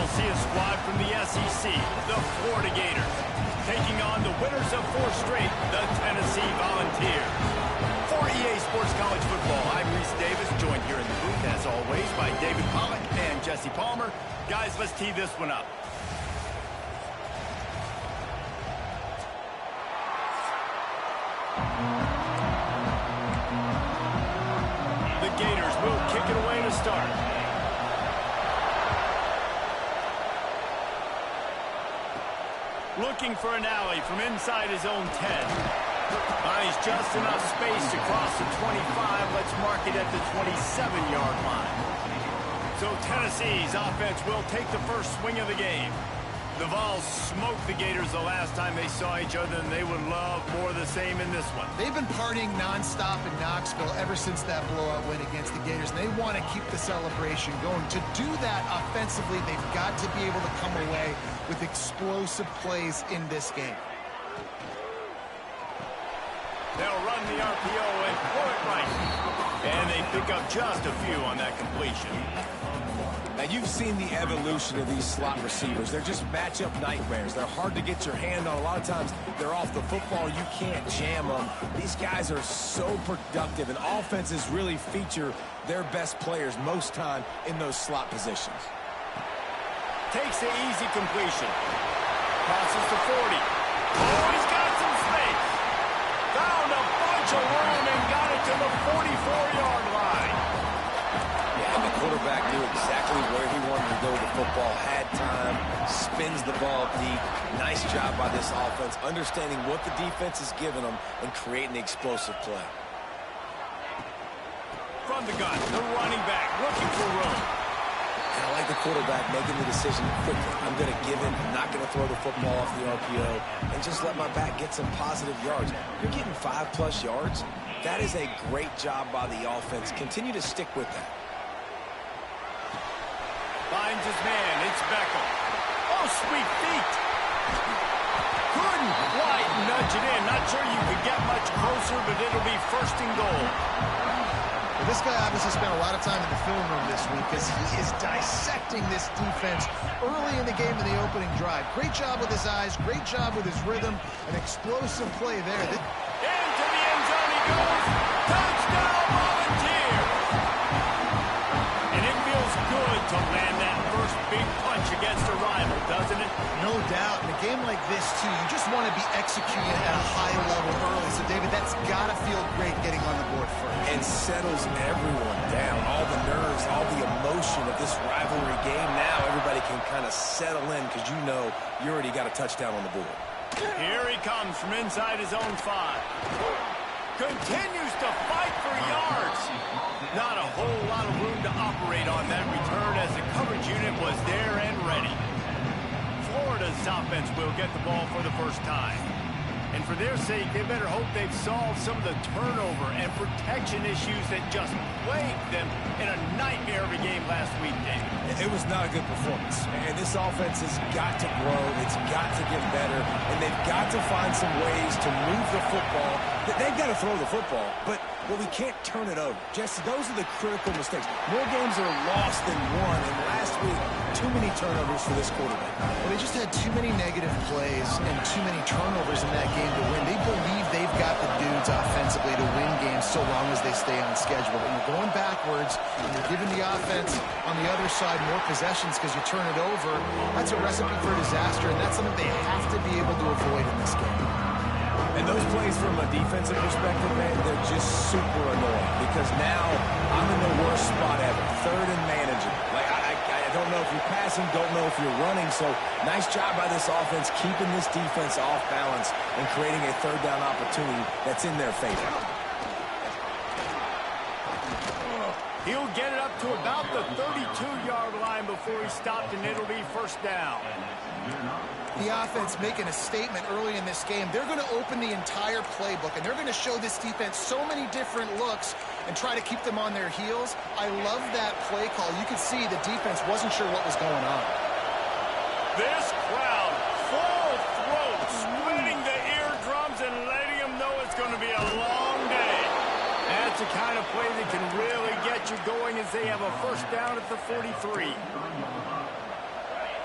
we'll see a squad from the SEC, the Florida Gators, taking on the winners of 4 straight, the Tennessee Volunteers. For EA Sports College Football, I'm Reese Davis, joined here in the booth, as always, by David Pollack and Jesse Palmer. Guys, let's tee this one up. The Gators will kick it away to start. Looking for an alley from inside his own 10. He's just enough space to cross the 25. Let's mark it at the 27-yard line. So Tennessee's offense will take the first swing of the game. The Vols smoked the Gators the last time they saw each other, and they would love more of the same in this one. They've been partying nonstop in Knoxville ever since that blowout win against the Gators, and they want to keep the celebration going. To do that offensively, they've got to be able to come away with explosive plays in this game. They'll run the RPO and pull it right. And they pick up just a few on that completion. Now, you've seen the evolution of these slot receivers. They're just matchup nightmares. They're hard to get your hand on. A lot of times, they're off the football. You can't jam them. These guys are so productive, and offenses really feature their best players most time in those slot positions. Takes the easy completion. Passes to 40. Oh, he's got some space. Found a bunch of room and got it to the 44-yard line. Yeah, and the quarterback knew exactly where he wanted to go with the football, had time, spins the ball deep. Nice job by this offense, understanding what the defense is giving them and creating the explosive play. From the gun, the running back looking for room. And I like the quarterback making the decision quickly. I'm going to give it. I'm not going to throw the football off the RPO and just let my back get some positive yards. You're getting 5+ yards. That is a great job by the offense. Continue to stick with that. Finds his man. It's Beckham. Oh, sweet feet. Couldn't quite nudge it in. Not sure you could get much closer, but it'll be 1st and goal. Well, this guy obviously spent a lot of time in the film room this week because he is dissecting this defense early in the game in the opening drive. Great job with his eyes, great job with his rhythm, an explosive play there. Into the end zone he goes. Touchdown, Volunteers! And it feels good to land that first big punch against a rival, doesn't it? No doubt. In a game like this, too, you just want to be executing at a high level early. So, David, that's got to feel great getting on the board first. And settles everyone down. All the nerves, all the emotion of this rivalry game. Now everybody can kind of settle in because you know you already got a touchdown on the board. Here he comes from inside his own 5. Continues to fight for yards. Not a whole lot of room to operate on that return as the coverage unit was there and ready. Florida's offense will get the ball for the first time. And for their sake, they better hope they've solved some of the turnover and protection issues that just plagued them in a nightmare of a game last week, David. It was not a good performance. And this offense has got to grow. It's got to get better. And they've got to find some ways to move the football. They've got to throw the football, but we can't turn it over. Jesse, those are the critical mistakes. More games are lost than won. And last week, too many turnovers for this quarterback. Well, they just had too many negative plays and too many turnovers in that game to win. They believe they've got the dudes offensively to win games so long as they stay on schedule. But when you're going backwards and you're giving the offense on the other side more possessions because you turn it over, that's a recipe for disaster, and that's something they have to be able to avoid in this game. And those plays from a defensive perspective, man, they're just super annoying because now I'm in the worst spot ever. 3rd and manageable. Like, I don't know if you're passing, don't know if you're running. So nice job by this offense keeping this defense off balance and creating a 3rd down opportunity that's in their favor. He'll get it up to about the 32-yard line before he stopped, and it'll be 1st down. The offense making a statement early in this game. They're going to open the entire playbook, and they're going to show this defense so many different looks and try to keep them on their heels. I love that play call. You could see the defense wasn't sure what was going on. This crowd, full throat, splitting the eardrums and letting them know it's going to be a long day. That's the kind of play that can really get you going as they have a 1st down at the 43.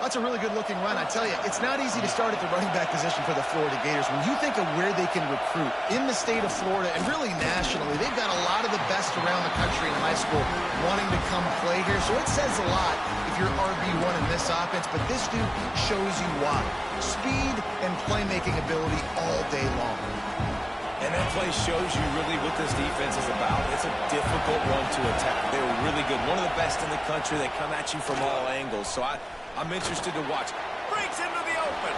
That's a really good-looking run. I tell you, it's not easy to start at the running back position for the Florida Gators. When you think of where they can recruit in the state of Florida and really nationally, they've got a lot of the best around the country in high school wanting to come play here. So it says a lot if you're RB1 in this offense, but this dude shows you why. Speed and playmaking ability all day long. And that play shows you really what this defense is about. It's a difficult run to attack. They're really good. One of the best in the country. They come at you from all angles. So I'm interested to watch. Breaks into the open.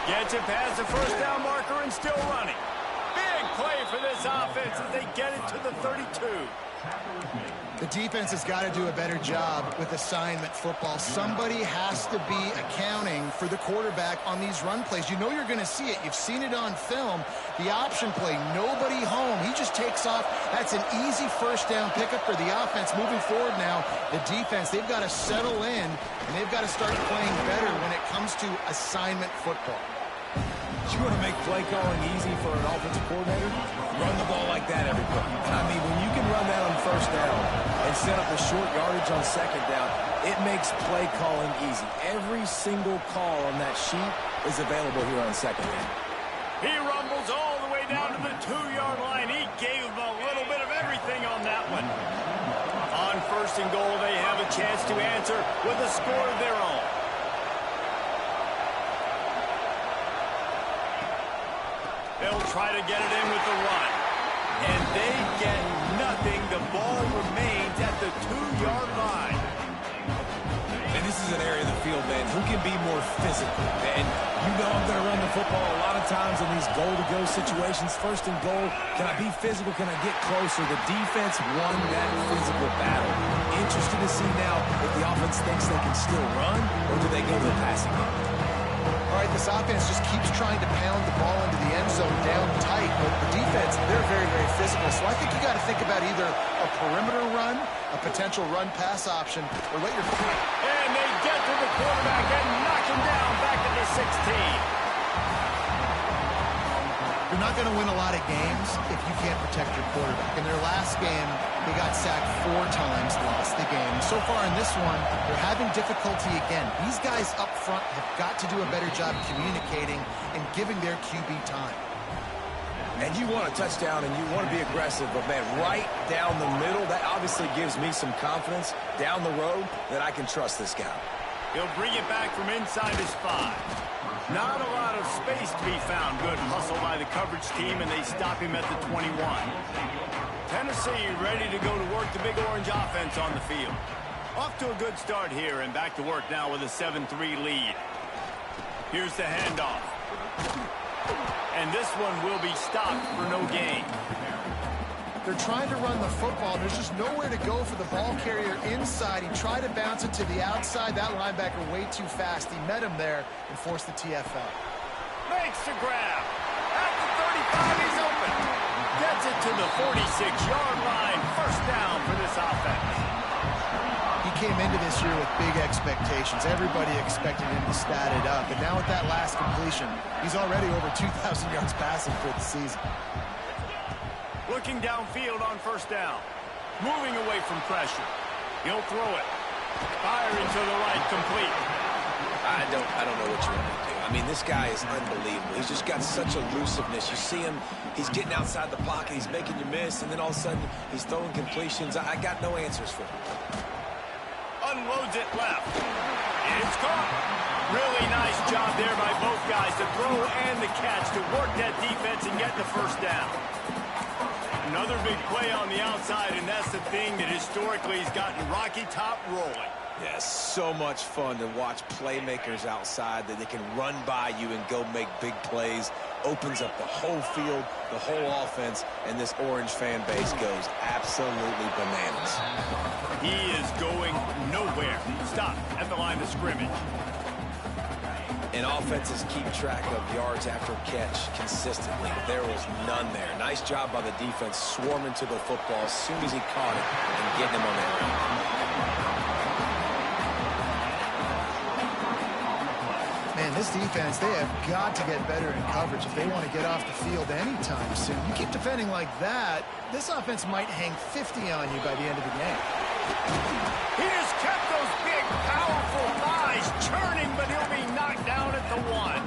Gets it past the first down marker and still running. Big play for this offense as they get it to the 32. The defense has got to do a better job with assignment football. Somebody has to be accounting for the quarterback on these run plays. You know you're going to see it. You've seen it on film. The option play, nobody home. He just takes off. That's an easy first down pickup for the offense. Moving forward now, the defense, they've got to settle in, and they've got to start playing better when it comes to assignment football. You want to make play calling easy for an offensive coordinator? Run the ball like that every play. I mean, when you can run that on first down and set up a short yardage on second down, it makes play calling easy. Every single call on that sheet is available here on second down. He rumbles all the way down to the 2-yard line. He gave him a little bit of everything on that one. On first and goal, they have a chance to answer with a score of their own. They'll try to get it in with the run. And they get nothing. The ball remains at the 2-yard line. And this is an area of the field, man, who can be more physical. And you know I'm going to run the football a lot of times in these goal-to-go situations. First and goal, can I be physical? Can I get closer? The defense won that physical battle. Interested to see now if the offense thinks they can still run, or do they go to the passing game? All right, this offense just keeps trying to pound the ball into the end zone down tight, but the defense, they're very, very physical. So I think you got to think about either a perimeter run, a potential run-pass option, or let your... And they get to the quarterback and knock him down back at the 16. You're not going to win a lot of games if you can't protect your quarterback. In their last game, they got sacked 4 times, lost the game. So far in this one, they're having difficulty again. These guys up front have got to do a better job communicating and giving their QB time. And you want a touchdown and you want to be aggressive, but, man, right down the middle, that obviously gives me some confidence down the road that I can trust this guy. He'll bring it back from inside his 5. Not a lot of space to be found. Good hustle by the coverage team, and they stop him at the 21. Tennessee ready to go to work the Big Orange offense on the field. Off to a good start here, and back to work now with a 7-3 lead. Here's the handoff. And this one will be stopped for no gain. They're trying to run the football. There's just nowhere to go for the ball carrier inside. He tried to bounce it to the outside. That linebacker way too fast. He met him there and forced the TFL. Makes the grab. At the 35, he's open. Gets it to the 46-yard line. First down for this offense. He came into this year with big expectations. Everybody expected him to stat it up. And now with that last completion, he's already over 2,000 yards passing for the season. Looking downfield on first down. Moving away from pressure. He'll throw it. Firing to the right, complete. I don't know what you want to do. I mean, this guy is unbelievable. He's just got such elusiveness. You see him, he's getting outside the pocket, he's making you miss, and then all of a sudden, he's throwing completions. I got no answers for him. Unloads it left. It's caught. Really nice job there by both guys to throw and the catch to work that defense and get the first down. Another big play on the outside, and that's the thing that historically has gotten Rocky Top rolling. Yeah, so much fun to watch playmakers outside that they can run by you and go make big plays. Opens up the whole field, the whole offense, and this Orange fan base goes absolutely bananas. He is going nowhere. Stop at the line of scrimmage. And offenses keep track of yards after catch consistently. There was none there. Nice job by the defense swarming to the football as soon as he caught it and getting him on that run. Man, this defense, they have got to get better in coverage if they want to get off the field anytime soon. You keep defending like that, this offense might hang 50 on you by the end of the game. He has kept those big, powerful thighs churning, but he'll be knocked down at the 1.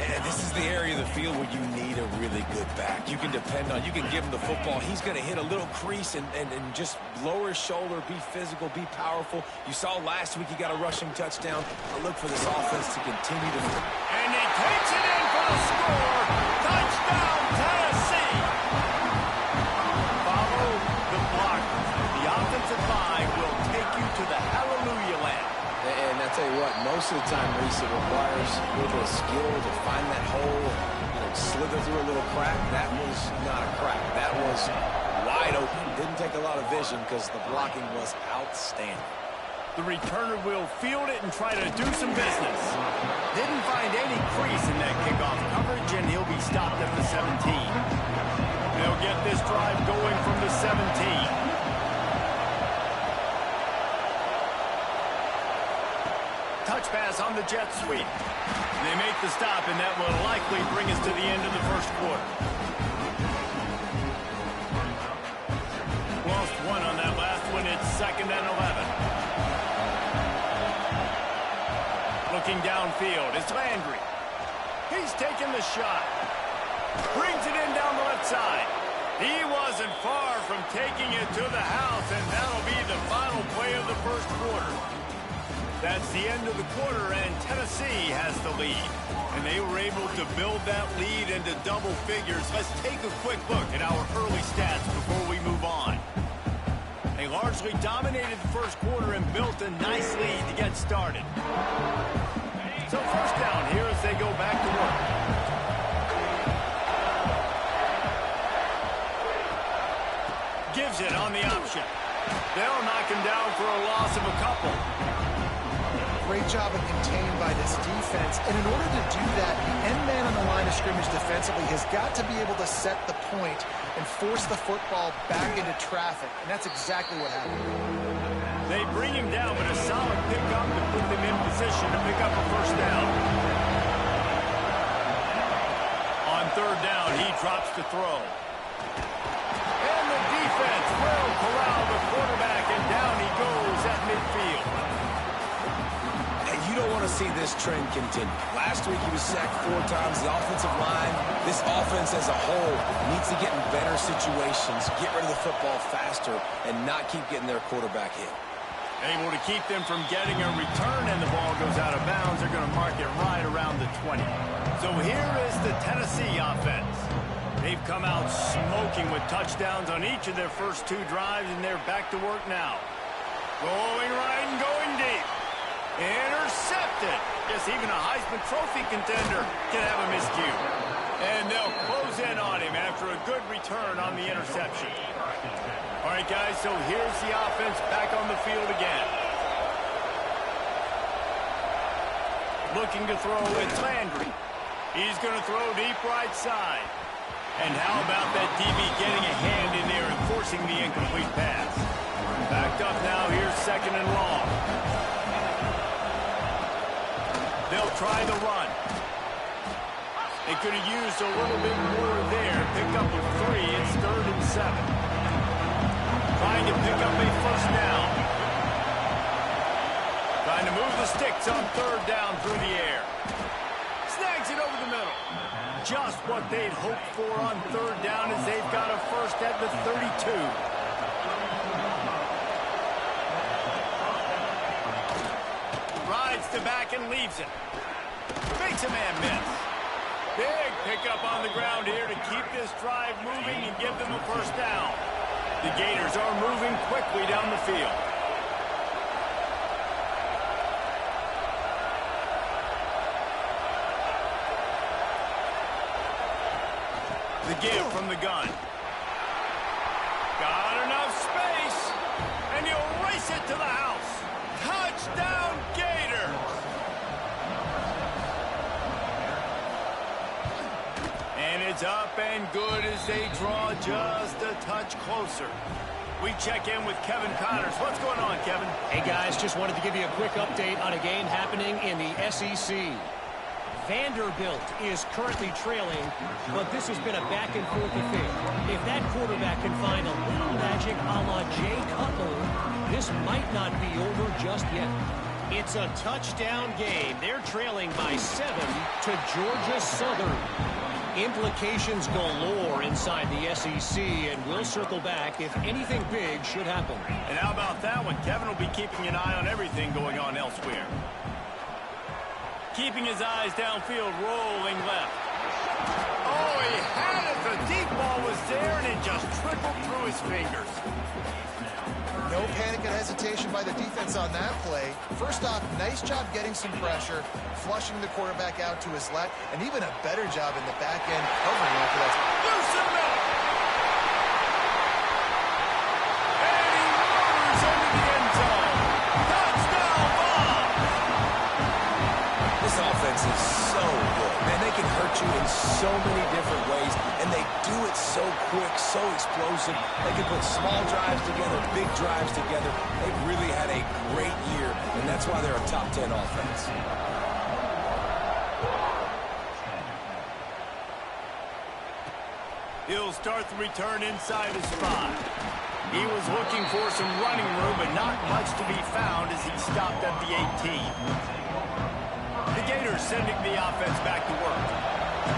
And this is the area of the field where you need a really good back. You can depend on, you can give him the football. He's going to hit a little crease and just lower his shoulder, be physical, be powerful. You saw last week he got a rushing touchdown. I look for this offense to continue to... And he takes it in for the score. Touchdown, Tennessee. Follow the block. The offensive line will take you to the hallelujah land. And I tell you what, most of the time, Reese, it requires a little bit of skill to find that hole and slither through a little crack. That was not a crack. That was wide open. Didn't take a lot of vision because the blocking was outstanding. The returner will field it and try to do some business. Didn't find any crease in that kickoff coverage, and he'll be stopped at the 17. They'll get this drive going from the 17. Touch pass on the jet sweep. They make the stop, and that will likely bring us to the end of the first quarter. Lost one on that last one. It's 2nd and 11. Looking downfield, it's Landry. He's taking the shot. Brings it in down the left side. He wasn't far from taking it to the house, and that'll be the final play of the first quarter. That's the end of the quarter, and Tennessee has the lead. And they were able to build that lead into double figures. Let's take a quick look at our early stats before we move on. They largely dominated the first quarter and built a nice lead to get started. So first down here as they go back to work. Gives it on the option. They'll knock him down for a loss of a couple. Great job of contained by this defense. And in order to do that, the end man on the line of scrimmage defensively has got to be able to set the point and force the football back into traffic. And that's exactly what happened. They bring him down, but a solid pickup to put them in position to pick up a first down. On third down, he drops to throw. And the defense will corral the quarterback, and down he goes at midfield. You don't want to see this trend continue. Last week he was sacked 4 times. The offensive line, this offense as a whole, needs to get in better situations, get rid of the football faster, and not keep getting their quarterback hit. Able to keep them from getting a return, and the ball goes out of bounds. They're going to mark it right around the 20. So here is the Tennessee offense. They've come out smoking with touchdowns on each of their first 2 drives, and they're back to work now. Going right and going deep. Intercepted. Yes, even a Heisman Trophy contender can have a miscue. And they'll close in on him after a good return on the interception. All right, guys, so here's the offense back on the field again. Looking to throw, it's Landry. He's going to throw deep right side. And how about that DB getting a hand in there and forcing the incomplete pass? Backed up now, here's 2nd and long. They'll try the run. They could have used a little bit more there. Pick up a 3. It's 3rd and 7. Trying to pick up a first down. Trying to move the sticks on 3rd down through the air. Snags it over the middle. Just what they'd hoped for on 3rd down as they've got a first at the 32. Rides to back and leaves it. Makes a man miss. Big pickup on the ground here to keep this drive moving and give them a first down. The Gators are moving quickly down the field. The give from the gun. Got enough space, and he'll race it to the house. Touchdown, Gators! And it's up and good as they draw just a touch closer. We check in with Kevin Connors. What's going on, Kevin? Hey, guys, just wanted to give you a quick update on a game happening in the SEC. Vanderbilt is currently trailing, but this has been a back-and-forth affair. If that quarterback can find a little magic a la Jay Cutler, this might not be over just yet. It's a touchdown game. They're trailing by 7 to Georgia Southern. Implications galore inside the SEC, and we'll circle back if anything big should happen. And how about that one? Kevin will be keeping an eye on everything going on elsewhere. Keeping his eyes downfield, rolling left. Oh, he had it. The deep ball was there, and it just trickled through his fingers. No panic and hesitation by the defense on that play. First off, nice job getting some pressure, flushing the quarterback out to his left, and even a better job in the back end covering after that. Loosen him up! And he murders into the end zone. Touchdown ball! This offense is so good. Man, they can hurt you in so many different ways, and they do it so quick, so explosive. They can put small drives together, big drives together. They've really had a great year, and that's why they're a top 10 offense. He'll start the return inside his 5. He was looking for some running room, but not much to be found as he stopped at the 18. The Gators sending the offense back to work.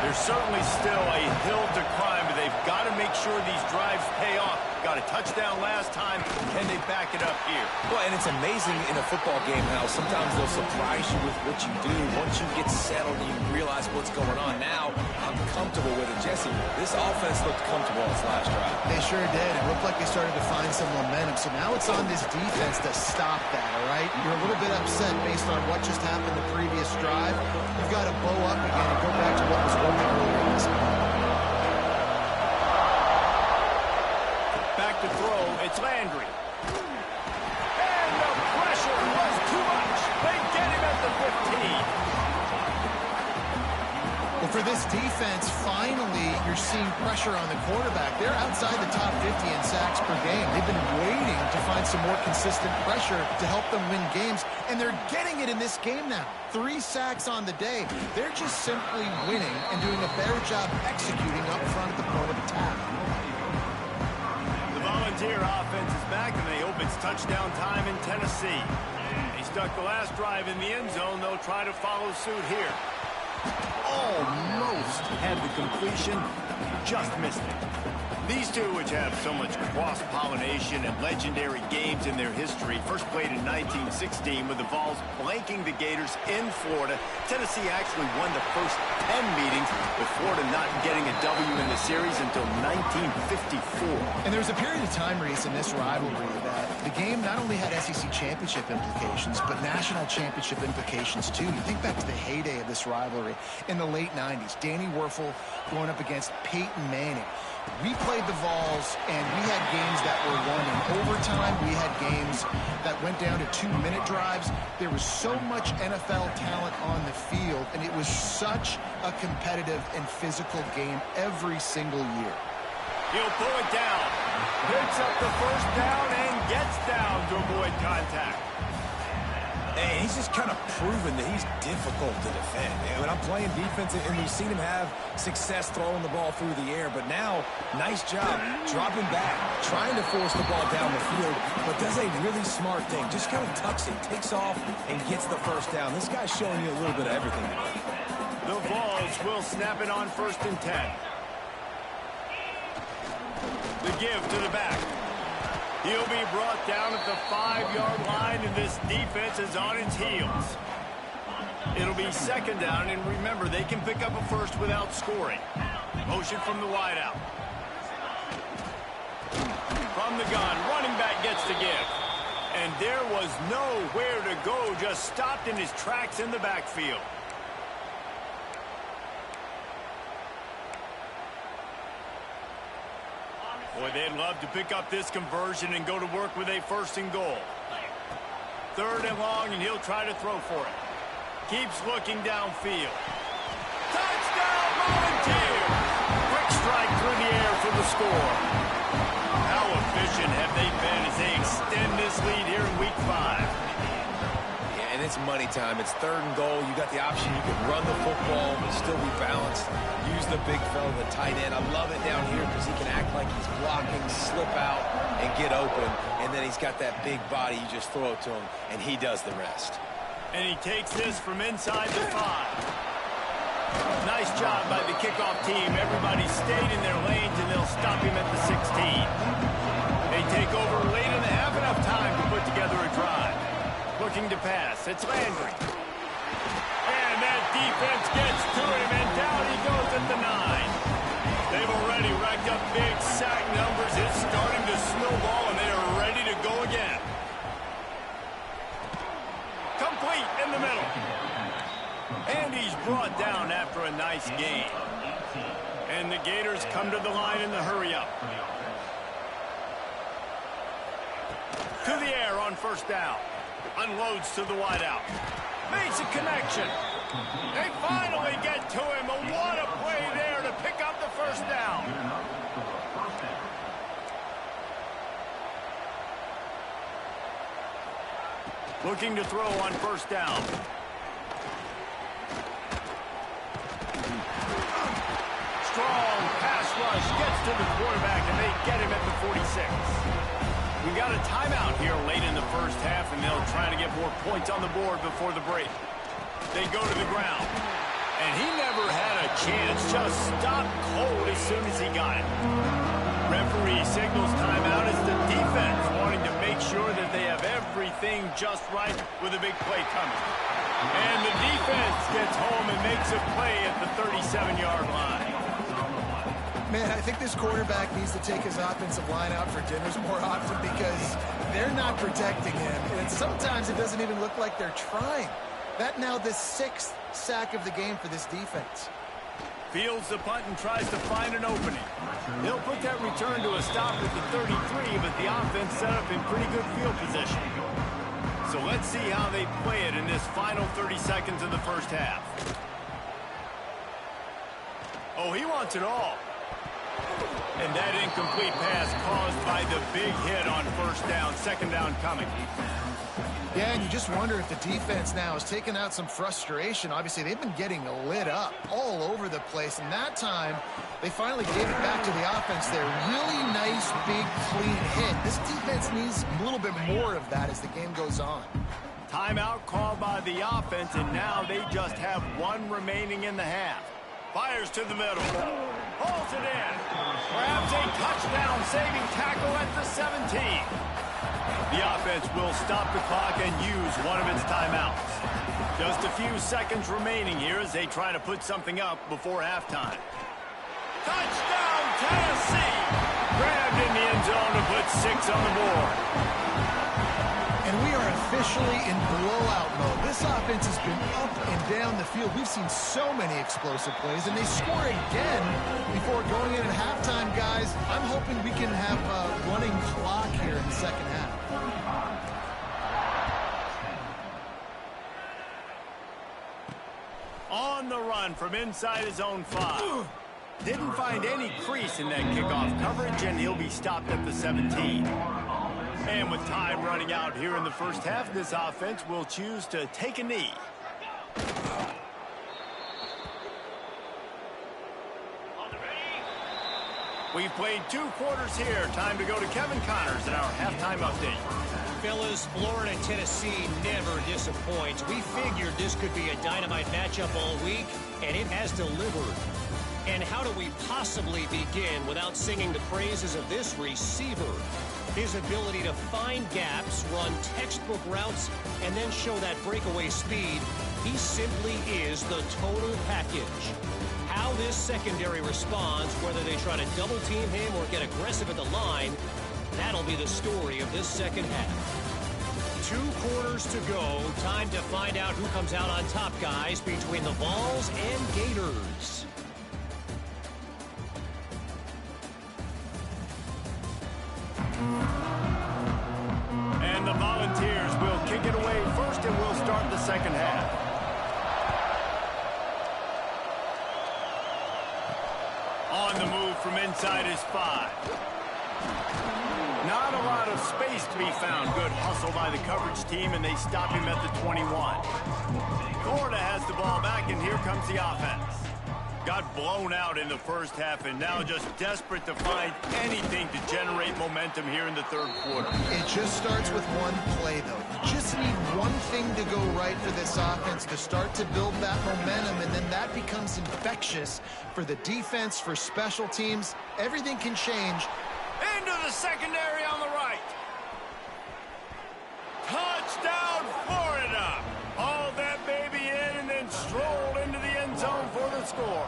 There's certainly still a hill to climb, but they've got to make sure these drives pay off. Got a touchdown last time, and they back it up here. Well, and it's amazing in a football game how sometimes they'll surprise you with what you do. Once you get settled, you realize what's going on. Now, I'm comfortable with it. Jesse, this offense looked comfortable on its last drive. They sure did. It looked like they started to find some momentum. So now it's on this defense to stop that, all right? You're a little bit upset based on what just happened the previous drive. You've got to bow up again and go back to what was working earlier in this game. Back to throw, it's Landry. And the pressure was too much. They get him at the 15. Well, for this defense, finally, you're seeing pressure on the quarterback. They're outside the top 50 in sacks per game. They've been waiting to find some more consistent pressure to help them win games, and they're getting it in this game now. 3 sacks on the day. They're just simply winning and doing a better job executing up front at the point of attack. Volunteer offense is back, and they hope it's touchdown time in Tennessee. They stuck the last drive in the end zone. They'll try to follow suit here. Almost had the completion, just missed it. These two, which have so much cross-pollination and legendary games in their history, first played in 1916 with the Vols blanking the Gators in Florida. Tennessee actually won the first 10 meetings, with Florida not getting a W in the series until 1954. And there was a period of time, Reese, in this rivalry that the game not only had SEC championship implications, but national championship implications, too. You think back to the heyday of this rivalry in the late 90s. Danny Werfel going up against Peyton Manning. We played the Vols, and we had games that were won in overtime. We had games that went down to 2-minute drives. There was so much NFL talent on the field, and it was such a competitive and physical game every single year. He'll pull it down. Picks up the first down and gets down to avoid contact. And he's just kind of proven that he's difficult to defend. And when I'm playing defense, and we've seen him have success throwing the ball through the air, but now, nice job dropping back, trying to force the ball down the field, but does a really smart thing. Just kind of tucks it, takes off, and gets the first down. This guy's showing you a little bit of everything today. The Vols will snap it on 1st and 10. The give to the back. He'll be brought down at the 5-yard line, and this defense is on its heels. It'll be 2nd down, and remember, they can pick up a first without scoring. Motion from the wideout. From the gun, running back gets the give. And there was nowhere to go, just stopped in his tracks in the backfield. Boy, they'd love to pick up this conversion and go to work with a 1st and goal. 3rd and long, and he'll try to throw for it. Keeps looking downfield. Touchdown, Volunteers! Quick strike through the air for the score. How efficient have they been as they extend this lead here in Week 5? And it's money time. It's 3rd and goal. You got the option. You can run the football but still be balanced. Use the big fella, the tight end. I love it down here because he can act like he's blocking, slip out, and get open. And then he's got that big body. You just throw it to him, and he does the rest. And he takes this from inside the 5. Nice job by the kickoff team. Everybody stayed in their lanes, and they'll stop him at the 16. They take over late in the half, enough time to put together a drive. Looking to pass. It's Landry. And that defense gets to him, and down he goes at the 9. They've already racked up big sack numbers. It's starting to snowball, and they are ready to go again. Complete in the middle. And he's brought down after a nice gain. And the Gators come to the line in the hurry-up. To the air on first down. Unloads to the wideout. Makes a connection. They finally get to him. What a play there to pick up the first down. Looking to throw on first down. Strong pass rush gets to the quarterback, and they get him at the 46. We got a timeout here late in the first half, and they'll try to get more points on the board before the break. They go to the ground, and he never had a chance. Just stopped cold as soon as he got it. Referee signals timeout as the defense wanting to make sure that they have everything just right with a big play coming. And the defense gets home and makes a play at the 37-yard line. Man, I think this quarterback needs to take his offensive line out for dinners more often because they're not protecting him. And sometimes it doesn't even look like they're trying. That now the 6th sack of the game for this defense. Fields the punt and tries to find an opening. He'll put that return to a stop at the 33, but the offense set up in pretty good field position. So let's see how they play it in this final 30 seconds of the first half. Oh, he wants it all. And that incomplete pass caused by the big hit on first down, second down coming. Yeah, and you just wonder if the defense now has taken out some frustration. Obviously, they've been getting lit up all over the place. And that time, they finally gave it back to the offense there. Really nice, big, clean hit. This defense needs a little bit more of that as the game goes on. Timeout called by the offense, and now they just have one remaining in the half. Fires to the middle. Pulls it in. Grabs a touchdown-saving tackle at the 17. The offense will stop the clock and use one of its timeouts. Just a few seconds remaining here as they try to put something up before halftime. Touchdown, Tennessee! Grabbed in the end zone to put 6 on the board. And we are officially in blowout mode. This offense has been up and down the field. We've seen so many explosive plays, and they score again before going in at halftime, guys. I'm hoping we can have a running clock here in the second half. On the run from inside his own 5. Didn't find any crease in that kickoff coverage, and he'll be stopped at the 17. And with time running out here in the first half, this offense will choose to take a knee. We've played 2 quarters here. Time to go to Kevin Connors in our halftime update. Fellas, Florida, Tennessee never disappoints. We figured this could be a dynamite matchup all week, and it has delivered. And how do we possibly begin without singing the praises of this receiver? His ability to find gaps, run textbook routes, and then show that breakaway speed. He simply is the total package. How this secondary responds, whether they try to double team him or get aggressive at the line, that'll be the story of this second half. 2 quarters to go. Time to find out who comes out on top, guys, between the Vols and Gators. And the Volunteers will kick it away first, and we'll start the second half. On the move from inside his 5. Not a lot of space to be found. Good hustle by the coverage team, and they stop him at the 21. Florida has the ball back, and here comes the offense. Got blown out in the first half and now just desperate to find anything to generate momentum here in the third quarter. It just starts with one play, though. You just need one thing to go right for this offense to start to build that momentum, and then that becomes infectious for the defense, for special teams. Everything can change. Into the secondary on the right. Touchdown, Florida. All that baby in and then strolled into the end zone for the score.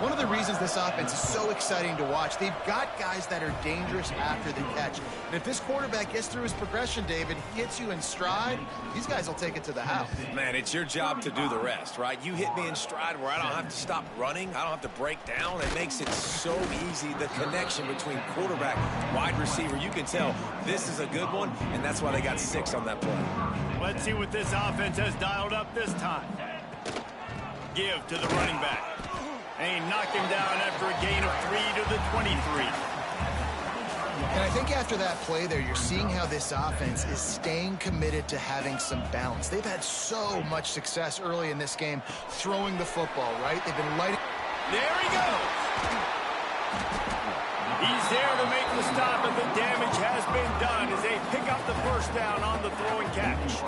One of the reasons this offense is so exciting to watch, they've got guys that are dangerous after the catch. And if this quarterback gets through his progression, David, he hits you in stride, these guys will take it to the house. Man, it's your job to do the rest, right? You hit me in stride where I don't have to stop running. I don't have to break down. It makes it so easy. The connection between quarterback, wide receiver, you can tell this is a good one, and that's why they got 6 on that play. Let's see what this offense has dialed up this time. Give to the running back. And he knocked him down after a gain of 3 to the 23. And I think after that play there, you're seeing how this offense is staying committed to having some balance. They've had so much success early in this game throwing the football, right? They've been lighting. There he goes. He's there to make the stop, and the damage has been done as they pick up the first down on the throw and catch.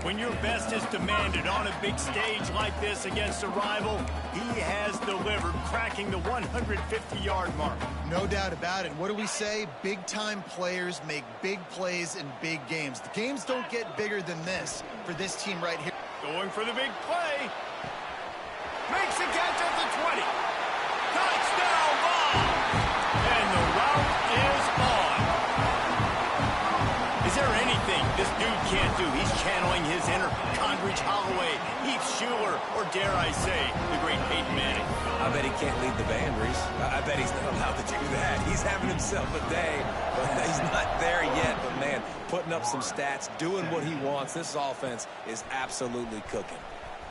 When your best is demanded on a big stage like this against a rival, he has delivered, cracking the 150-yard mark. No doubt about it. What do we say? Big-time players make big plays in big games. The games don't get bigger than this for this team right here. Going for the big play. Makes the catch at the 20. Touchdown ball. And the route is on. Is there anything this dude can't do? He's channeling his inner Condridge Holloway, Heath Schuler, or dare I say, the great Peyton Manning. I bet he can't lead the band, Reese. I bet he's not allowed to do that. He's having himself a day, but he's not there yet. But, man, putting up some stats, doing what he wants. This offense is absolutely cooking.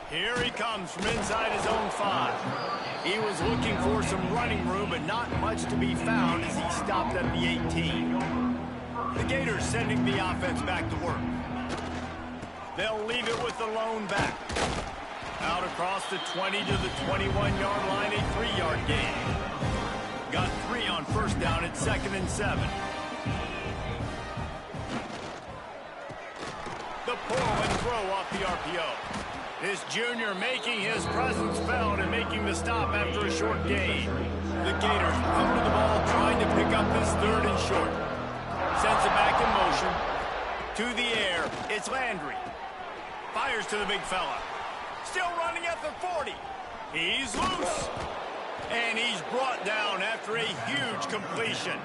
Here he comes from inside his own 5. He was looking for some running room, but not much to be found as he stopped at the 18. The Gators sending the offense back to work. They'll leave it with the lone back. Out across the 20 to the 21-yard line, a 3-yard gain. Got 3 on first down at 2nd and 7. The pull and throw off the RPO. This junior making his presence felt and making the stop after a short gain. The Gators come to the ball trying to pick up this 3rd and short. Sends it back in motion. To the air, it's Landry. Fires to the big fella. Still running at the 40. He's loose. And he's brought down after a huge completion.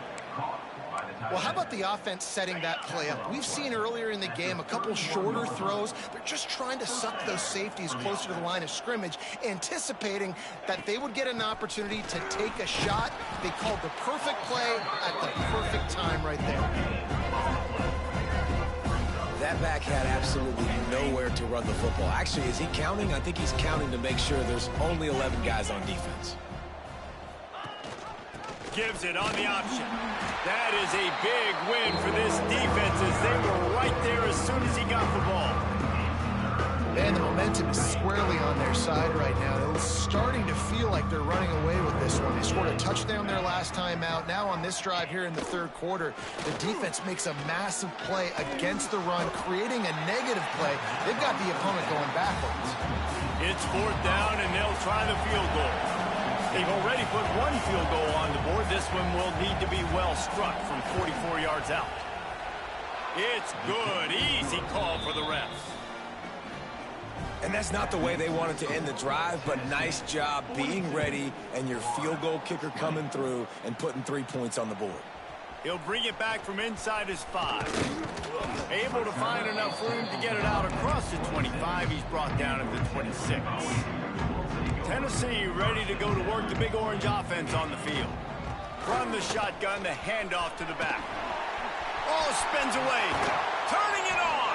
Well, how about the offense setting that play up? We've seen earlier in the game a couple shorter throws. They're just trying to suck those safeties closer to the line of scrimmage, anticipating that they would get an opportunity to take a shot. They called the perfect play at the perfect time right there. That back had absolutely nowhere to run the football. Actually, is he counting? I think he's counting to make sure there's only 11 guys on defense. Gives it on the option. That is a big win for this defense as they were right there as soon as he got the ball. Man, the momentum is squarely on their side right now. They're starting to feel like they're running away with this one. They scored a touchdown their last time out. Now on this drive here in the 3rd quarter, the defense makes a massive play against the run, creating a negative play. They've got the opponent going backwards. It's 4th down, and they'll try the field goal. They've already put 1 field goal on the board. This one will need to be well struck from 44 yards out. It's good. Easy call for the refs. And that's not the way they wanted to end the drive, but nice job being ready and your field goal kicker coming through and putting 3 points on the board. He'll bring it back from inside his 5. Able to find enough room to get it out across the 25. He's brought down at the 26. Tennessee ready to go to work the Big Orange offense on the field. From the shotgun, the handoff to the back. Oh, spins away. Turning it on.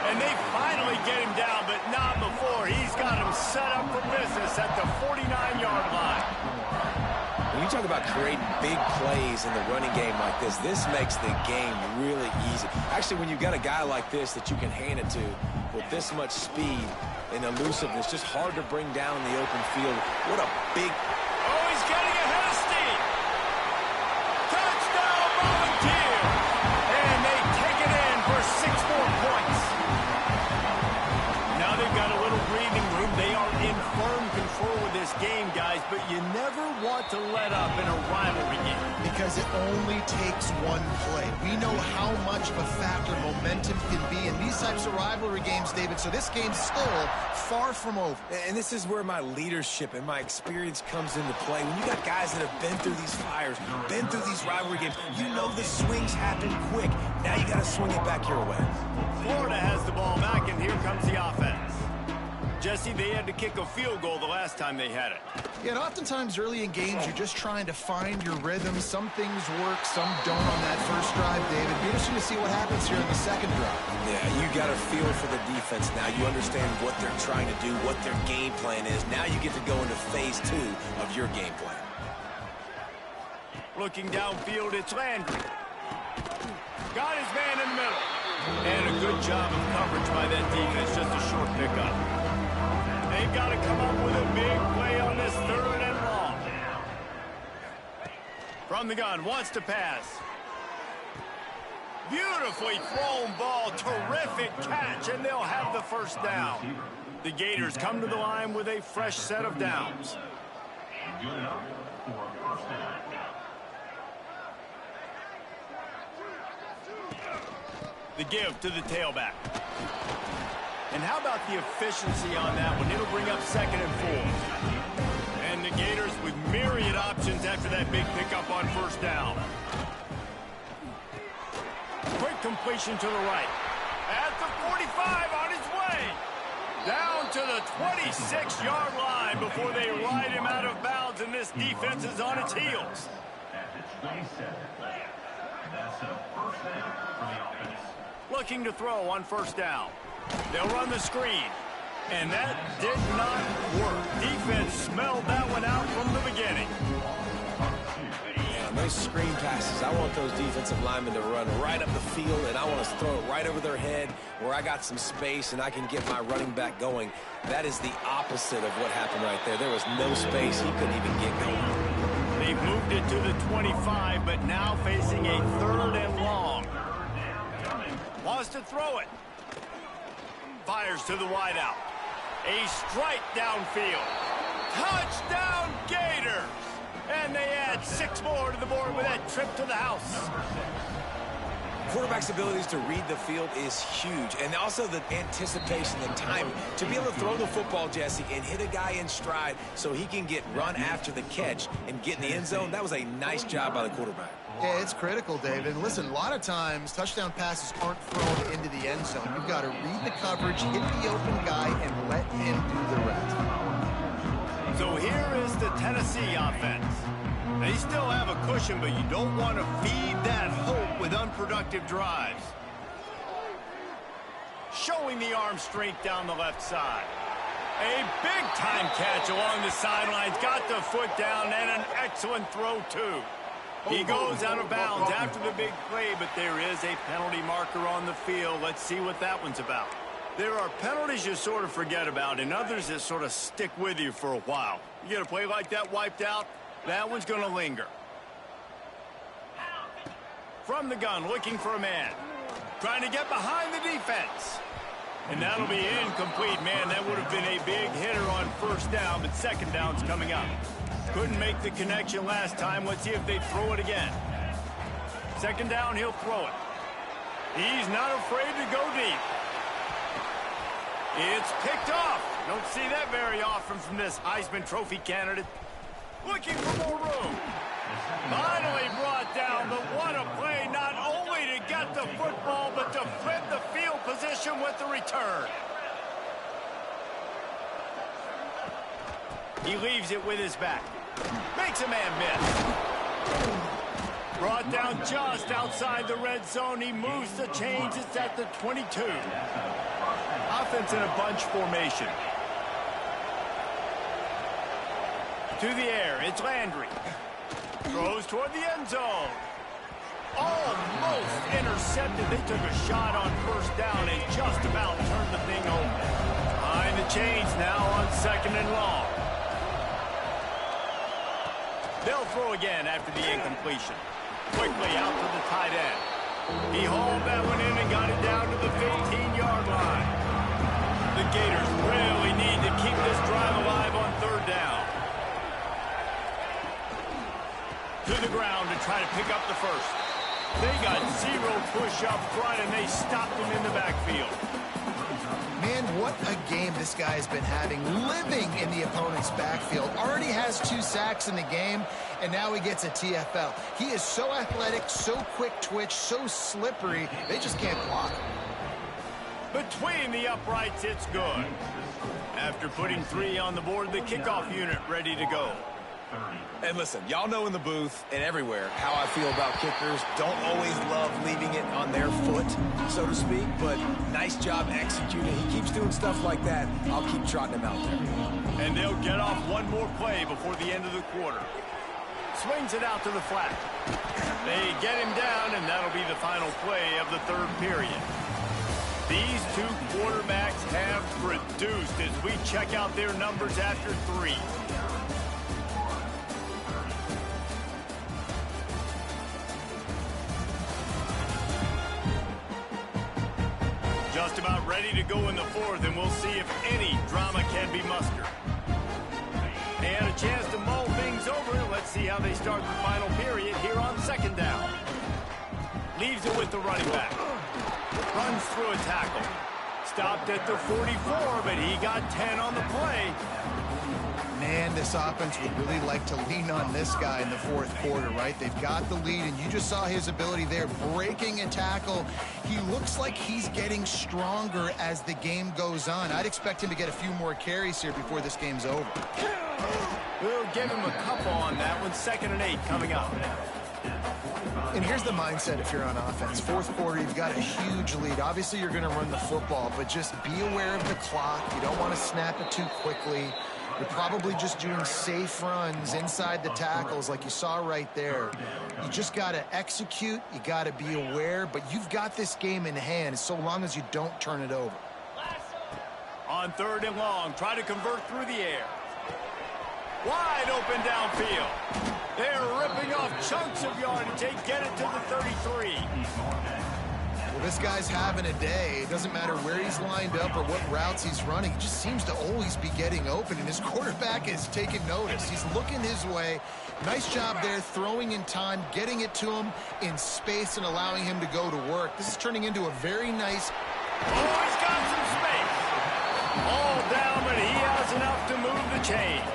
And they finally get him down, but not before. He's got him set up for business at the 49-yard line. When you talk about creating big plays in the running game like this makes the game really easy. Actually, when you've got a guy like this that you can hand it to, with this much speed and elusiveness, just hard to bring down in the open field. What a big... Oh, he's getting ahead of steam. Touchdown, Volunteers. And they take it in for 6 more points. Now they've got a little breathing room. They are in firm control of this game, guys, but you never want to let up in a rivalry game. Because it only takes one play. We know how much of a factor momentum can be in these types of rivalry games, David, so this game's still far from over. And this is where my leadership and my experience comes into play. When you got guys that have been through these fires, been through these rivalry games, you know the swings happen quick. Now you got to swing it back your way. Florida has the ball back, and here comes the offense. Jesse, they had to kick a field goal the last time they had it. Yeah, and oftentimes early in games, you're just trying to find your rhythm. Some things work, some don't on that first drive, David. Be interesting to see what happens here in the second drive. Yeah, you got a feel for the defense now. You understand what they're trying to do, what their game plan is. Now you get to go into phase 2 of your game plan. Looking downfield, it's Landry. Got his man in the middle. And a good job of coverage by that defense, just a short pickup. They've got to come up with a big play on this 3rd and long. From the gun, wants to pass. Beautifully thrown ball, terrific catch, and they'll have the first down. The Gators come to the line with a fresh set of downs. The give to the tailback. And how about the efficiency on that one? It'll bring up 2nd and 4. And the Gators with myriad options after that big pickup on first down. Quick completion to the right. At the 45 on his way. Down to the 26-yard line before they ride him out of bounds, and this defense is on its heels. Looking to throw on first down. They'll run the screen. And that did not work. Defense smelled that one out from the beginning. Yeah, those screen passes, I want those defensive linemen to run right up the field, and I want to throw it right over their head where I got some space and I can get my running back going. That is the opposite of what happened right there. There was no space. He couldn't even get going. They've moved it to the 25, but now facing a 3rd and long. Wants to throw it. Fires to the wideout. A strike downfield. Touchdown Gators! And they add 6 more to the board with that trip to the house. Quarterback's abilities to read the field is huge, and also the anticipation, the timing. To be able to throw the football, Jesse, and hit a guy in stride so he can get run after the catch and get in the end zone, that was a nice job by the quarterback. Yeah, it's critical, David. And listen, a lot of times, touchdown passes aren't thrown into the end zone. You've got to read the coverage, hit the open guy, and let him do the rest. So here is the Tennessee offense. They still have a cushion, but you don't want to feed that hope with unproductive drives. Showing the arm strength down the left side. A big-time catch along the sidelines. Got the foot down, and an excellent throw, too. He goes out of bounds after the big play, but there is a penalty marker on the field. Let's see what that one's about. There are penalties you sort of forget about, and others that sort of stick with you for a while. You get a play like that wiped out, that one's going to linger. From the gun, looking for a man. Trying to get behind the defense. And that'll be incomplete. Man, that would have been a big hitter on first down, but second down's coming up. Couldn't make the connection last time. Let's see if they throw it again. Second down, he'll throw it. He's not afraid to go deep. It's picked off. Don't see that very often from this Heisman Trophy candidate. Looking for more room. Finally brought down, but what a play, not only to get the football, but to flip the field position with the return. He leaves it with his back. Makes a man miss. Brought down just outside the red zone. He moves the chains. It's at the 22. Offense in a bunch formation. To the air. It's Landry. Throws toward the end zone. Almost intercepted. They took a shot on first down and just about turned the thing over. Behind the chains now on 2nd and long. They'll throw again after the incompletion. Quickly out to the tight end. He hauled that one in and got it down to the 15-yard line. The Gators really need to keep this drive alive on 3rd down. To the ground to try to pick up the first. They got 0 push up front, and they stopped him in the backfield. Man, what a game this guy has been having, living in the opponent's backfield. Already has 2 sacks in the game, and now he gets a TFL. He is so athletic, so quick twitch, so slippery, they just can't block him. Between the uprights, it's good. After putting 3 on the board, the kickoff unit ready to go. And listen, y'all know in the booth and everywhere how I feel about kickers. Don't always love leaving it on their foot, so to speak, but nice job executing. He keeps doing stuff like that. I'll keep trotting him out there. And they'll get off one more play before the end of the quarter. Swings it out to the flat. They get him down, and that'll be the final play of the 3rd period. These 2 quarterbacks have produced as we check out their numbers after 3. Just about ready to go in the 4th, and we'll see if any drama can be mustered. And a chance to mull things over. Let's see how they start the final period here on 2nd down. Leaves it with the running back. Runs through a tackle. Stopped at the 44, but he got 10 on the play. Man, this offense would really like to lean on this guy in the 4th quarter, right? They've got the lead, and you just saw his ability there, breaking a tackle. He looks like he's getting stronger as the game goes on. I'd expect him to get a few more carries here before this game's over. We'll give him a couple on that one. 2nd and 8 coming up. And here's the mindset if you're on offense. 4th quarter, you've got a huge lead. Obviously, you're going to run the football, but just be aware of the clock. You don't want to snap it too quickly. You're probably just doing safe runs inside the tackles like you saw right there. You just got to execute. You got to be aware, but you've got this game in hand so long as you don't turn it over. On 3rd and long, try to convert through the air. Wide open downfield. They're ripping off chunks of yardage. They get it to the 33. Well, this guy's having a day. It doesn't matter where he's lined up or what routes he's running. He just seems to always be getting open, and his quarterback is taking notice. He's looking his way. Nice job there, throwing in time, getting it to him in space and allowing him to go to work. This is turning into a very nice... Oh, he's got some space. All down, but he has enough to move the chains.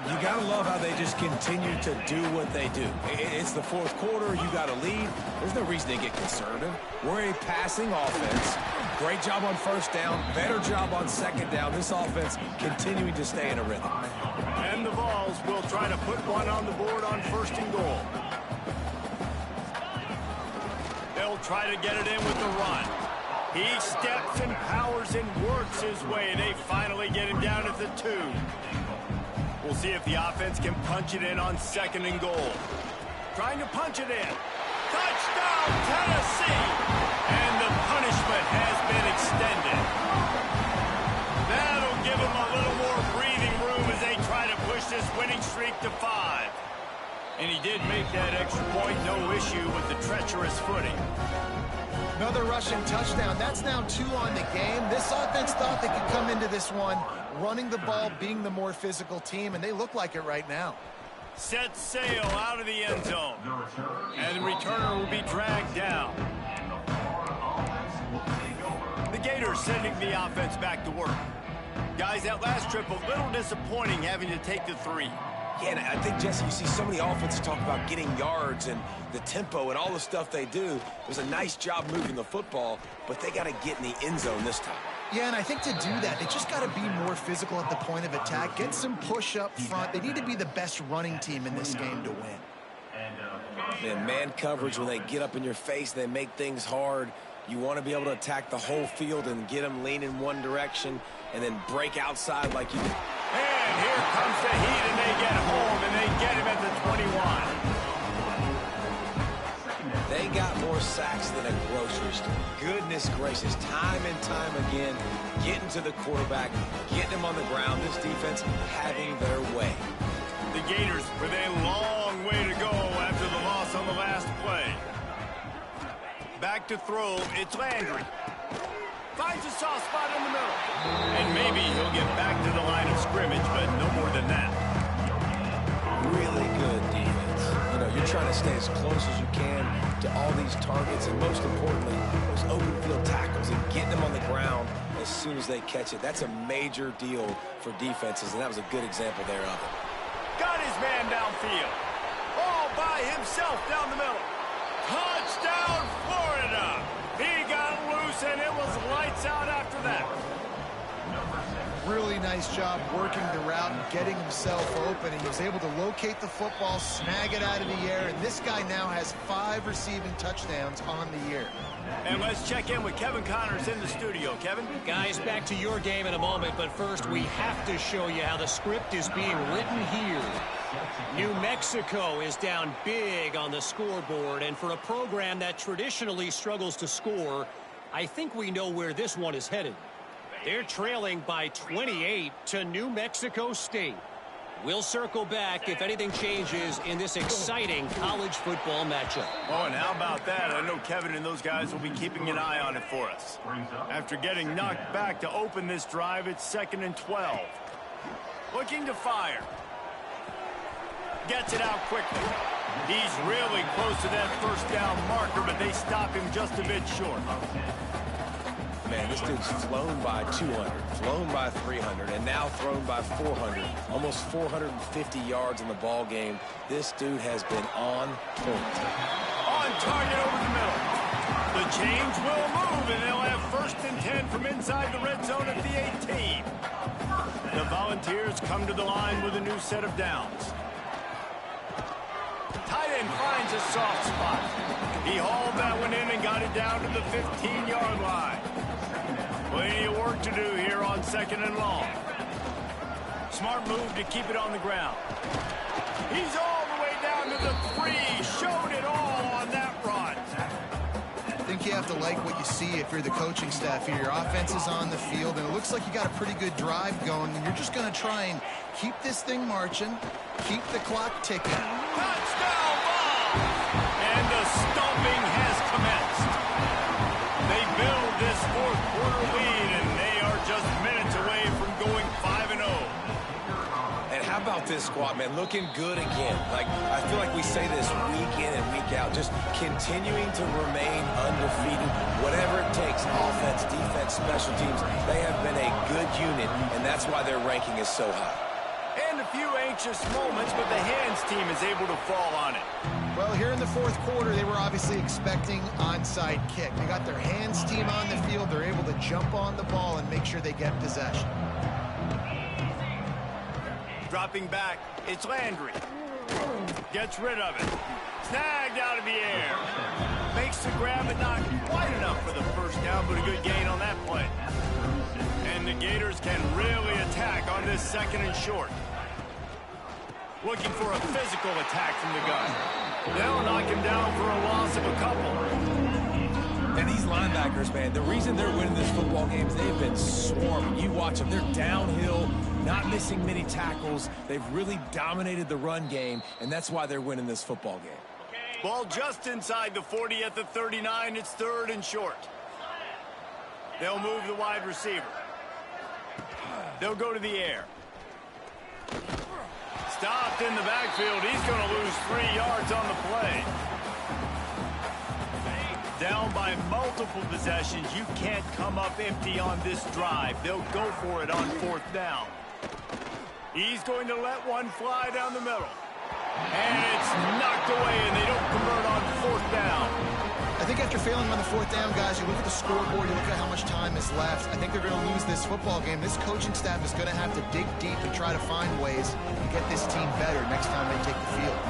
You got to love how they just continue to do what they do. It's the 4th quarter. You got a lead. There's no reason to get conservative. We're a passing offense. Great job on 1st down. Better job on 2nd down. This offense continuing to stay in a rhythm. And the Vols will try to put one on the board on 1st and goal. They'll try to get it in with the run. He steps and powers and works his way. They finally get him down at the 2. We'll see if the offense can punch it in on 2nd and goal. Trying to punch it in. Touchdown, Tennessee! And the punishment has been extended. That'll give them a little more breathing room as they try to push this winning streak to 5. And he did make that extra point, no issue with the treacherous footing. Another rushing touchdown. That's now 2 on the game. This offense thought they could come into this one running the ball, being the more physical team, and they look like it right now. Set sail out of the end zone. And the returner will be dragged down. The Gators sending the offense back to work. Guys, that last trip a little disappointing having to take the 3. Yeah, and I think, Jesse, you see so many offenses talk about getting yards and the tempo and all the stuff they do. It was a nice job moving the football, but they got to get in the end zone this time. Yeah, and I think to do that, they just got to be more physical at the point of attack, get some push up front. They need to be the best running team in this game to win. And man coverage, when they get up in your face, they make things hard. You want to be able to attack the whole field and get them leaning one direction and then break outside like you did. And here comes the heat, and they get home, and they get him at the 21. They got more sacks than a grocery store. Goodness gracious, time and time again, getting to the quarterback, getting him on the ground. This defense having their way. The Gators with a long way to go after the loss on the last play. Back to throw, it's Landry. Finds a soft spot in the middle. And maybe he'll get back to the line of scrimmage, but no more than that. Really good defense. You know, you're trying to stay as close as you can to all these targets, and most importantly, those open field tackles and getting them on the ground as soon as they catch it. That's a major deal for defenses, and that was a good example there of it. Got his man downfield. All by himself down the middle. Touchdown, Florida! He got loose, and it was lights out after that. Really nice job working the route and getting himself open. And he was able to locate the football, snag it out of the air, and this guy now has 5 receiving touchdowns on the year. And let's check in with Kevin Connors in the studio. Kevin? Guys, back to your game in a moment, but first we have to show you how the script is being written here. New Mexico is down big on the scoreboard, and for a program that traditionally struggles to score, I think we know where this one is headed. They're trailing by 28 to New Mexico State. We'll circle back if anything changes in this exciting college football matchup. Oh, and how about that? I know Kevin and those guys will be keeping an eye on it for us. After getting knocked back to open this drive, it's 2nd and 12. Looking to fire. Gets it out quickly. He's really close to that first down marker, but they stop him just a bit short. Man, this dude's flown by 200, flown by 300, and now thrown by 400. Almost 450 yards in the ball game. This dude has been on point. On target over the middle. The chains will move, and they'll have 1st and 10 from inside the red zone at the 18. The Volunteers come to the line with a new set of downs. Tight end finds a soft spot. He hauled that one in and got it down to the 15-yard line. Plenty of work to do here on 2nd and long. Smart move to keep it on the ground. He's all the way down to the 3. Showed it all on that run. I think you have to like what you see if you're the coaching staff here. Your offense is on the field, and it looks like you got a pretty good drive going, and you're just going to try and keep this thing marching, keep the clock ticking. Touchdown ball! And the stomping has commenced. They build this 4th quarter lead, and they are just minutes away from going 5-0. And how about this squad, man? Looking good again. Like, I feel like we say this week in and week out, just continuing to remain undefeated. Whatever it takes, offense, defense, special teams, they have been a good unit, and that's why their ranking is so high. And a few anxious moments, but the hands team is able to fall on it. Well, here in the 4th quarter, they were obviously expecting onside kick. They got their hands team on the field. They're able to jump on the ball and make sure they get possession. Dropping back, it's Landry. Gets rid of it. Snagged out of the air. Makes the grab, but not quite enough for the first down, but a good gain on that play. And the Gators can really attack on this 2nd and short. Looking for a physical attack from the gun. They'll knock him down for a loss of a couple. And these linebackers, man, the reason they're winning this football game is they've been swarming. You watch them. They're downhill, not missing many tackles. They've really dominated the run game, and that's why they're winning this football game. Ball just inside the 40 at the 39. It's 3rd and short. They'll move the wide receiver. They'll go to the air. Stopped in the backfield. He's going to lose 3 yards on the play. Down by multiple possessions. You can't come up empty on this drive. They'll go for it on 4th down. He's going to let one fly down the middle. And it's knocked away, and they don't convert on 4th down. I think after failing on the 4th down, guys, you look at the scoreboard, you look at how much time is left. I think they're going to lose this football game. This coaching staff is going to have to dig deep and try to find ways to get this team better next time they take the field.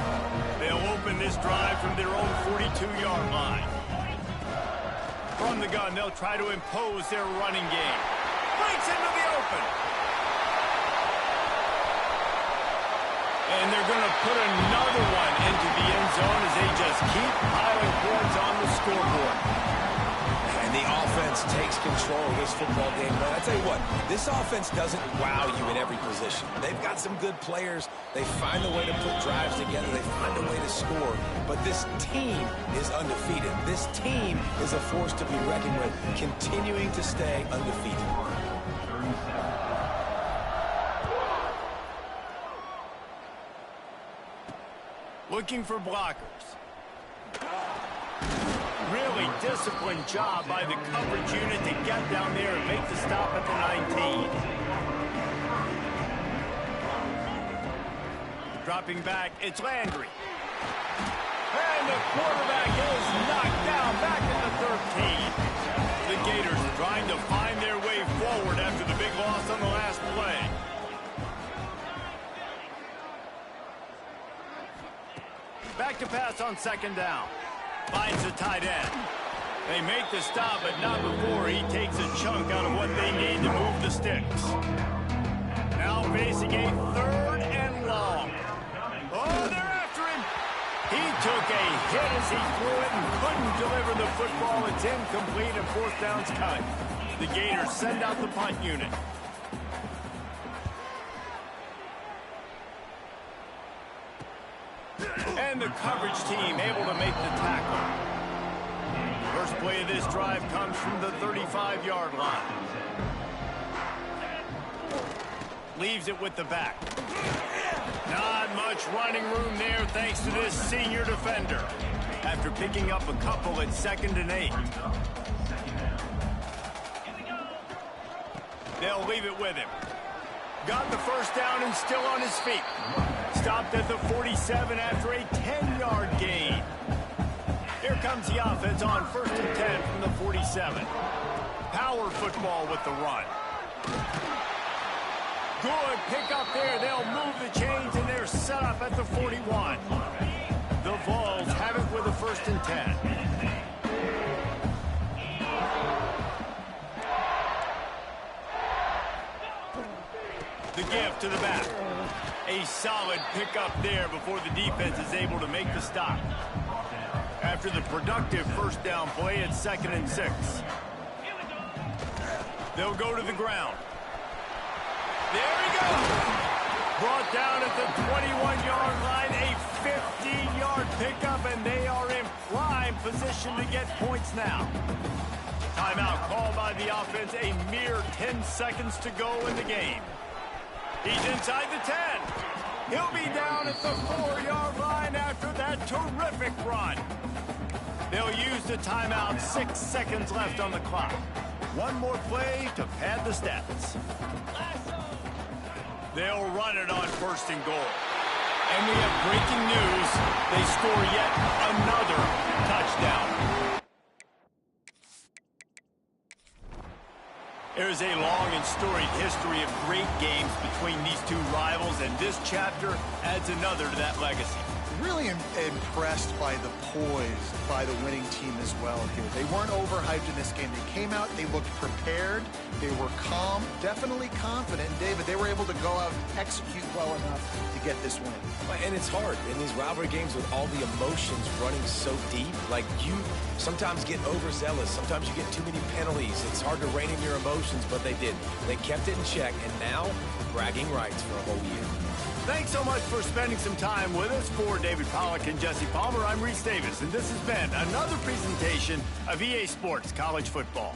They'll open this drive from their own 42-yard line. From the gun, they'll try to impose their running game. Breaks into the open. And they're going to put another one into the end zone as they just keep piling points on the scoreboard. And the offense takes control of this football game. But I tell you what, this offense doesn't wow you in every position. They've got some good players. They find a way to put drives together. They find a way to score. But this team is undefeated. This team is a force to be reckoned with, continuing to stay undefeated. Looking for blockers. Really disciplined job by the coverage unit to get down there and make the stop at the 19. Dropping back, it's Landry. And the quarterback is knocked down back at the 13. The Gators trying to find their way forward after the big loss on the last play. Back to pass on second down. Finds the tight end. They make the stop, but not before he takes a chunk out of what they need to move the sticks. Now facing a third and long. Oh, they're after him. He took a hit as he threw it and couldn't deliver the football. It's incomplete and fourth down's cut. The Gators send out the punt unit. And the coverage team able to make the tackle. First play of this drive comes from the 35-yard line. Leaves it with the back. Not much running room there thanks to this senior defender. After picking up a couple at 2nd and 8. They'll leave it with him. Got the first down and still on his feet. Stopped at the 47 after a 10-yard gain. Here comes the offense on 1st and 10 from the 47. Power football with the run. Good pick up there. They'll move the chains and they're set up at the 41. The Vols have it with a 1st and 10. The give to the back. A solid pickup there before the defense is able to make the stop. After the productive first down play, it's 2nd and 6. They'll go to the ground. There he goes. Brought down at the 21-yard line, a 15-yard pickup, and they are in prime position to get points now. Timeout called by the offense, a mere 10 seconds to go in the game. He's inside the 10. He'll be down at the 4-yard line after that terrific run. They'll use the timeout. 6 seconds left on the clock. One more play to pad the stats. They'll run it on 1st and goal. And we have breaking news. They score yet another touchdown. There is a long and storied history of great games between these two rivals, and this chapter adds another to that legacy. Really impressed by the poise by the winning team as well here. They weren't overhyped in this game. They came out, they looked prepared, they were calm, definitely confident. And David, they were able to go out and execute well enough to get this win. And it's hard in these rivalry games with all the emotions running so deep. Like, you sometimes get overzealous. Sometimes you get too many penalties. It's hard to rein in your emotions, but they did. They kept it in check, and now bragging rights for a whole year. Thanks so much for spending some time with us. For David Pollack and Jesse Palmer, I'm Reese Davis, and this has been another presentation of EA Sports College Football.